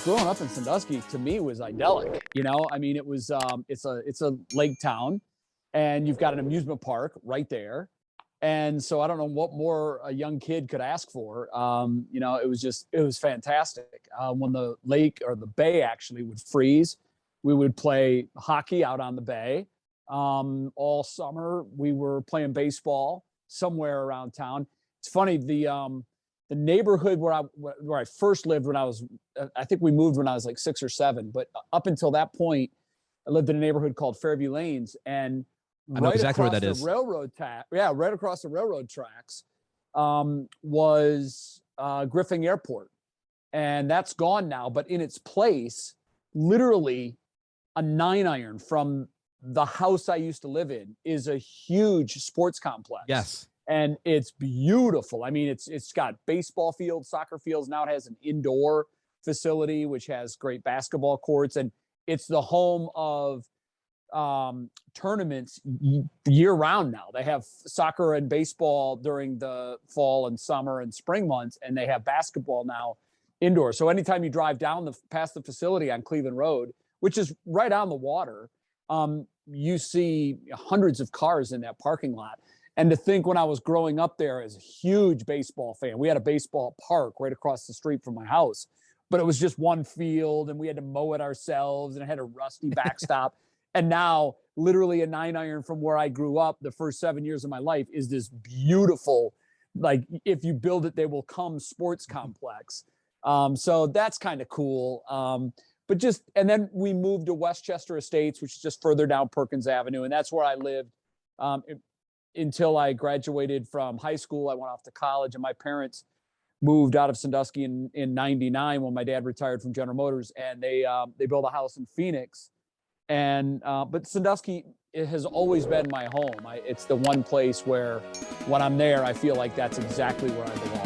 growing up in Sandusky to me was idyllic. I mean, it was it's a lake town, and you've got an amusement park right there. And so I don't know what more a young kid could ask for. It was fantastic. When the lake or the bay actually would freeze, we would play hockey out on the bay. All summer we were playing baseball somewhere around town. It's funny, the neighborhood where I first lived when I think we moved when I was like 6 or 7, but up until that point, I lived in a neighborhood called Fairview Lanes, and I know exactly where that the is. right across the railroad tracks, was Griffin Airport, and that's gone now. But in its place, literally a 9-iron from the house I used to live in is a huge sports complex. Yes. And it's beautiful. I mean, it's got baseball fields, soccer fields. Now it has an indoor facility, which has great basketball courts. And it's the home of tournaments year round now. They have soccer and baseball during the fall and summer and spring months, and they have basketball now indoor. So anytime you drive down past the facility on Cleveland Road, which is right on the water, you see hundreds of cars in that parking lot. And to think, when I was growing up there as a huge baseball fan, we had a baseball park right across the street from my house, but it was just one field and we had to mow it ourselves, and it had a rusty backstop. And now literally a 9-iron from where I grew up the first 7 years of my life is this beautiful, like, if you build it, they will come sports complex. So that's kind of cool. And then we moved to Westchester Estates, which is just further down Perkins Avenue. And that's where I lived until I graduated from high school. I went off to college, and my parents moved out of Sandusky in 99 when my dad retired from General Motors, and they built a house in Phoenix. But Sandusky, it has always been my home. It's the one place where when I'm there, I feel like that's exactly where I belong.